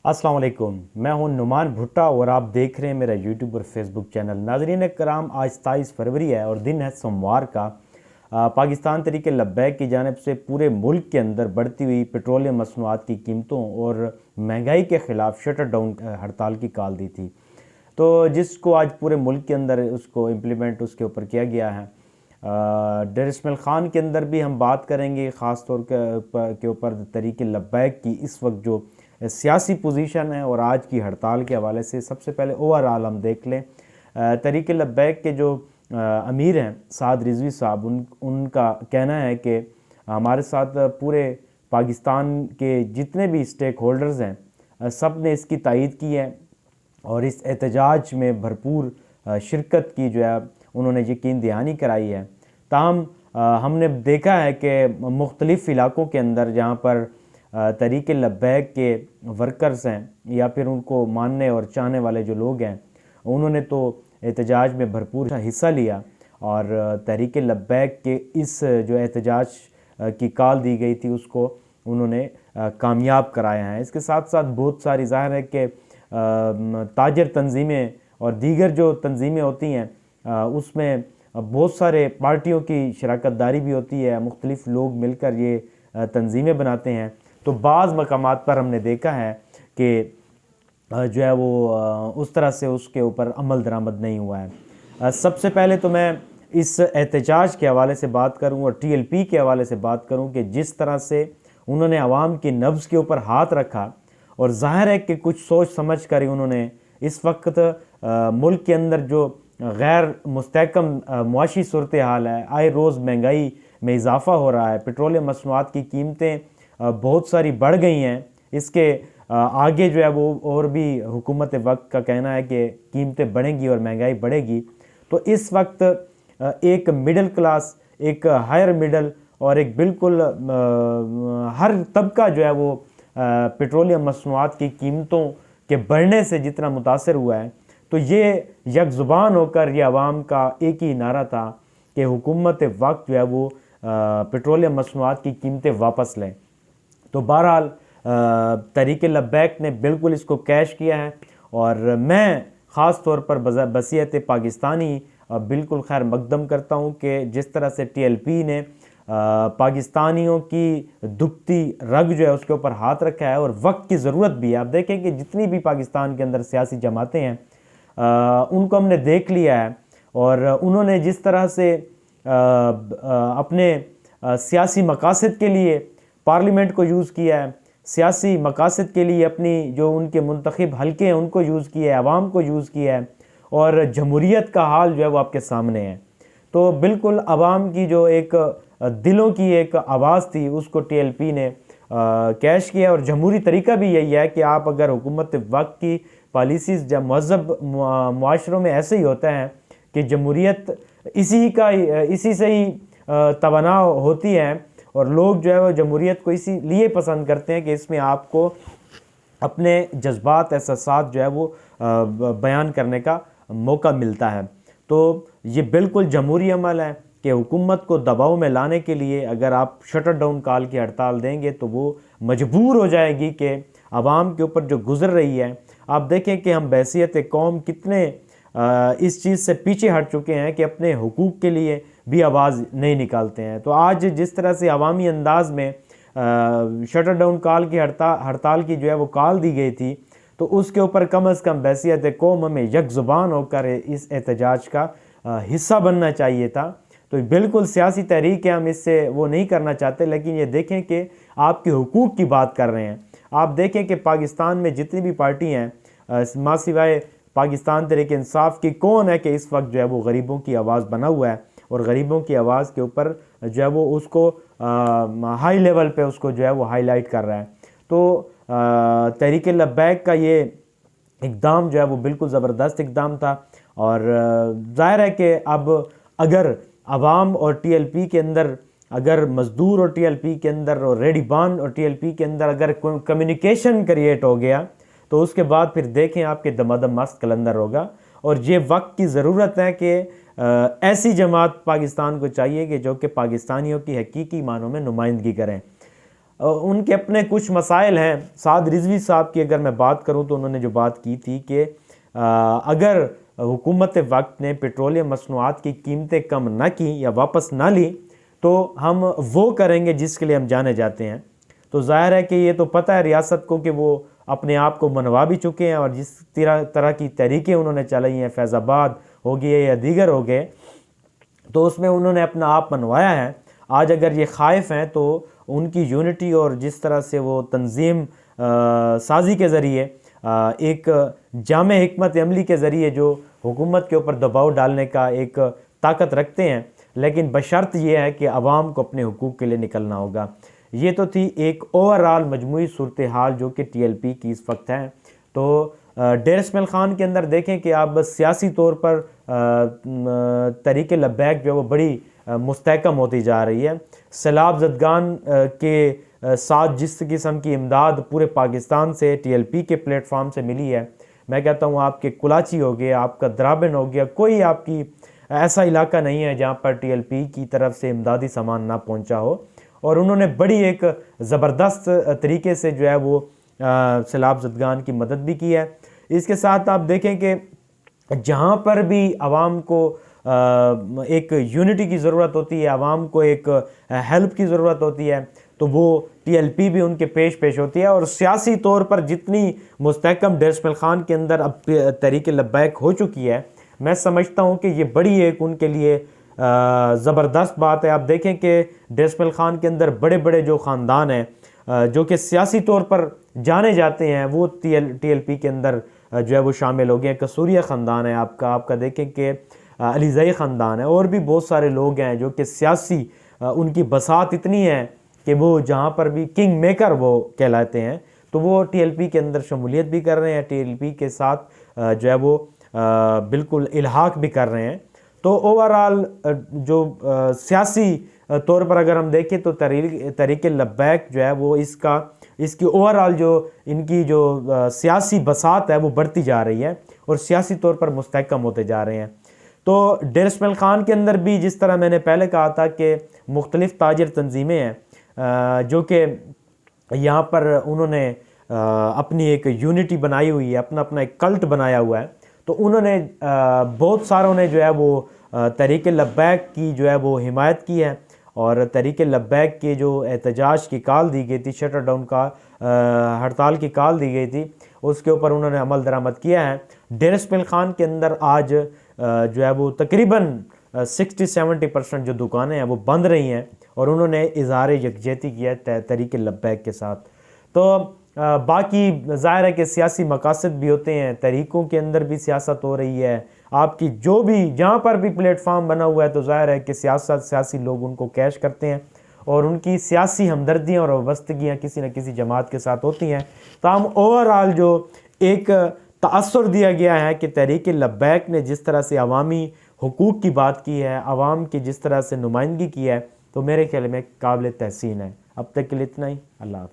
अस्सलाम वालेकुम। मैं हूं नुमान भुट्टा और आप देख रहे हैं मेरा यूट्यूब और फेसबुक चैनल। नाज़रीन कराम, आज 27 फरवरी है और दिन है सोमवार का। पाकिस्तान तहरीक लब्बैक की जानिब से पूरे मुल्क के अंदर बढ़ती हुई पेट्रोलियम मसनूआत की कीमतों और महंगाई के ख़िलाफ़ शटर डाउन हड़ताल की कॉल दी थी, तो जिसको आज पूरे मुल्क के अंदर उसको इम्प्लीमेंट उसके ऊपर किया गया है। डेर इस्माइल ख़ान के अंदर भी हम बात करेंगे ख़ास तौर के ऊपर तहरीक लब्बैक की इस वक्त जो सियासी पोजीशन है और आज की हड़ताल के हवाले से। सबसे पहले ओवरऑल हम देख लें, तहरीक लब्बैक के जो अमीर हैं साद रिजवी साहब, उनका कहना है कि हमारे साथ पूरे पाकिस्तान के जितने भी स्टेक होल्डर्स हैं सब ने इसकी तायीद की है और इस एहतजाज में भरपूर शिरकत की जो है उन्होंने यकीन दहानी कराई है। ताहम हमने देखा है कि मुख्तलिफ़ इलाक़ों के अंदर जहाँ पर तहरीक लब्बैक के वर्कर्स हैं या फिर उनको मानने और चाहने वाले जो लोग हैं, उन्होंने तो एहतजाज में भरपूर हिस्सा लिया और तहरीक लब्बैक के इस जो एहतजाज की कॉल दी गई थी उसको उन्होंने कामयाब कराया है। इसके साथ साथ बहुत सारी ज़ाहिर है कि ताजर तंजीमें और दीगर जो तंजीमें होती हैं उसमें बहुत सारे पार्टियों की शराकत दारी भी होती है, मुख्तलिफ़ लोग मिलकर ये तंजीमें बनाते हैं। तो बाज़ मकामात पर हमने देखा है कि जो है वो उस तरह से उसके ऊपर अमल दरामद नहीं हुआ है। सबसे पहले तो मैं इस एहतजाज के हवाले से बात करूं और TLP के हवाले से बात करूं कि जिस तरह से उन्होंने आवाम की नब्ज़ के ऊपर हाथ रखा और ज़ाहिर है कि कुछ सोच समझ कर ही उन्होंने इस वक्त मुल्क के अंदर जो गैर मुस्तहकम मुआशी सूरत हाल है, आए रोज़ महंगाई में इजाफ़ा हो रहा है, पेट्रोलियम मसनूआत की कीमतें बहुत सारी बढ़ गई हैं। इसके आगे जो है वो और भी हुकूमत वक्त का कहना है कि कीमतें बढ़ेंगी और महंगाई बढ़ेगी। तो इस वक्त एक मिडिल क्लास, एक हायर मिडल और एक बिल्कुल हर तबका जो है वो पेट्रोलियम मसनूआत की कीमतों के बढ़ने से जितना मुतासर हुआ है, तो ये यकजुबान होकर ये आवाम का एक ही नारा था कि हुकूमत वक्त जो है वो पेट्रोलियम मसनूआत की कीमतें वापस लें। तो बहरहाल तहरीक लब्बैक ने बिल्कुल इसको कैश किया है और मैं ख़ास तौर पर बसीयत पाकिस्तानी बिल्कुल खैर मकदम करता हूँ कि जिस तरह से TLP ने पाकिस्तानियों की दुखती रग जो है उसके ऊपर हाथ रखा है और वक्त की ज़रूरत भी है। आप देखें कि जितनी भी पाकिस्तान के अंदर सियासी जमातें हैं उनको हमने देख लिया है और उन्होंने जिस तरह से अपने सियासी मकासद के लिए पार्लियामेंट को यूज़ किया है, सियासी मकासद के लिए अपनी जो उनके मुंतखब हल्के हैं उनको यूज़ किया है, आवाम को यूज़ किया है और जमहूरियत का हाल जो है वो आपके सामने है। तो बिल्कुल आवाम की जो एक दिलों की एक आवाज़ थी उसको TLP ने कैश किया और जमहूरी तरीका भी यही है कि आप अगर हुकूमत वक्त की पॉलिसीज़ जब महज़ब मुआशरों में ऐसे ही होता है कि जमहूरियत इसी से ही तवाना होती है और लोग जो है वो जमहूरियत को इसीलिए पसंद करते हैं कि इसमें आपको अपने जज्बात एहसासात जो है वो बयान करने का मौका मिलता है। तो ये बिल्कुल जमहूरी अमल है कि हुकूमत को दबाव में लाने के लिए अगर आप शटर डाउन कॉल की हड़ताल देंगे तो वो मजबूर हो जाएगी कि आवाम के ऊपर जो गुजर रही है। आप देखें कि हम बैसियत कौम कितने इस चीज़ से पीछे हट चुके हैं कि अपने हुकूक के लिए भी आवाज़ नहीं निकालते हैं। तो आज जिस तरह से अवामी अंदाज में शटर डाउन कॉल की हड़ताल की जो है वो कॉल दी गई थी, तो उसके ऊपर कम अज़ कम बैसियत कौम हमें यकजुबान होकर इस एहतजाज का हिस्सा बनना चाहिए था। तो बिल्कुल सियासी तहरीक है, हम इससे वो नहीं करना चाहते, लेकिन ये देखें कि आपके हुकूक की बात कर रहे हैं। आप देखें कि पाकिस्तान में जितनी भी पार्टी हैं माँ सिवाय पाकिस्तान तहरीक इंसाफ की, कौन है कि इस वक्त जो है वो गरीबों की आवाज़ बना हुआ है और गरीबों की आवाज़ के ऊपर जो है वो उसको हाई लेवल पे उसको जो है वो हाईलाइट कर रहा है। तो तहरीक लब्बैक का ये इक़दाम जो है वो बिल्कुल ज़बरदस्त इक़दाम था और ज़ाहिर है कि अब अगर आवाम और TLP के अंदर, अगर मज़दूर और TLP के अंदर और रेडीबान और TLP के अंदर अगर कम्युनिकेशन क्रिएट हो गया तो उसके बाद फिर देखें आपके दमादम मस्त कलंदर होगा। और ये वक्त की ज़रूरत है कि ऐसी जमात पाकिस्तान को चाहिए कि जो कि पाकिस्तानियों की हकीकी मानों में नुमाइंदगी करें। उनके अपने कुछ मसाइल हैं। साद रिजवी साहब की अगर मैं बात करूं तो उन्होंने जो बात की थी कि अगर हुकूमत वक्त ने पेट्रोलियम मसनूआत की कीमतें कम ना की या वापस ना ली तो हम वो करेंगे जिसके लिए हम जाने जाते हैं। तो जाहिर है कि ये तो पता है रियासत को कि वो अपने आप को मनवा भी चुके हैं, और जिस तरह की तहरीकें उन्होंने चलाई हैं, फैज़ाबाद हो गए या दीगर हो गए, तो उसमें उन्होंने अपना आप मनवाया है। आज अगर ये ख़ाइफ़ हैं तो उनकी यूनिटी और जिस तरह से वो तंजीम साजी के ज़रिए एक जामे हिकमत अमली के ज़रिए जो हुकूमत के ऊपर दबाव डालने का एक ताकत रखते हैं, लेकिन बशर्त ये है कि आवाम को अपने हुकूक के लिए निकलना होगा। ये तो थी एक ओवरऑल मजमूई सूरत हाल जो कि TLP की इस वक्त है। तो डेर इस्माइल ख़ान के अंदर देखें कि अब सियासी तौर पर तहरीक लब्बैक जो है वो बड़ी मुस्तहकम होती जा रही है। सैलाब ज़दगान के साथ जिस किस्म की इमदाद पूरे पाकिस्तान से TLP के प्लेटफॉर्म से मिली है, मैं कहता हूँ आपके कुलाची हो गया, आपका द्राबिन हो गया, कोई आपकी ऐसा इलाका नहीं है जहाँ पर TLP की तरफ से इमदादी सामान ना पहुँचा हो। और उन्होंने बड़ी एक ज़बरदस्त तरीके से जो है वो सैलाब ज़दगान की मदद भी की है। इसके साथ आप देखें कि जहाँ पर भी आवाम को एक यूनिटी की ज़रूरत होती है, आवाम को एक हेल्प की ज़रूरत होती है, तो वो TLP भी उनके पेश होती है। और सियासी तौर पर जितनी मुस्तहकम डेर इस्माइल ख़ान के अंदर अब तहरीक लब्बैक हो चुकी है, मैं समझता हूँ कि ये बड़ी एक उनके लिए ज़बरदस्त बात है। आप देखें कि डेर इस्माइल ख़ान के अंदर बड़े बड़े जो ख़ानदान हैं जो कि सियासी तौर पर जाने जाते हैं, वो TLP के अंदर जो है वो शामिल हो गए हैं। कसूरिया ख़ानदान है आपका देखें कि अलीज़ई ख़ानदान है, और भी बहुत सारे लोग हैं जो कि सियासी उनकी बसात इतनी है कि वो जहाँ पर भी किंग मेकर वो कहलाते हैं, तो वो TLP के अंदर शमूलियत भी कर रहे हैं, TLP के साथ जो है वो बिल्कुल इल्हाक भी कर रहे हैं। तो ओवरऑल जो सियासी तौर पर अगर हम देखें तो तहरीक लब्बैक जो है वो इसकी ओवरऑल जो इनकी जो सियासी बसात है वो बढ़ती जा रही है और सियासी तौर पर मुस्तहकम होते जा रहे हैं। तो डेर इस्माइल ख़ान के अंदर भी जिस तरह मैंने पहले कहा था कि मुख्तलिफ़ ताजिर तंजीमें हैं जो कि यहाँ पर उन्होंने अपनी एक यूनिटी बनाई हुई है, अपना अपना एक कल्ट बनाया हुआ है। तो उन्होंने बहुत सारों ने जो है वो तहरीक लब्बैक की जो है वो हिमायत की है, और तहरीक लब्बैक के जो एहतजाज की कॉल दी गई थी, शटर डाउन का हड़ताल की कॉल दी गई थी, उसके ऊपर उन्होंने अमल दरामद किया है। डेर इस्माइल ख़ान के अंदर आज जो है वो तकरीबन 60-70% जो दुकानें हैं वो बंद रही हैं, और उन्होंने इज़हार यकजहती किया तहरीक लब्बैक के साथ। तो बाकी ज़ाहिर है कि सियासी मकासद भी होते हैं, तहरीकों के अंदर भी सियासत हो रही है। आपकी जो भी जहाँ पर भी प्लेटफार्म बना हुआ है तो ज़ाहिर है कि सियासी लोग उनको कैश करते हैं, और उनकी सियासी हमदर्दियाँ और वाबस्तगियाँ किसी न किसी जमात के साथ होती हैं। तो हम ओवरऑल जो एक तासुर दिया गया है कि तहरीक लब्बैक ने जिस तरह से अवामी हुकूक की बात की है, आवाम की जिस तरह से नुमाइंदगी की है, तो मेरे ख्याल में काबिल तहसीन है। अब तक के लिए इतना ही। अल्लाह हाफ़िज़।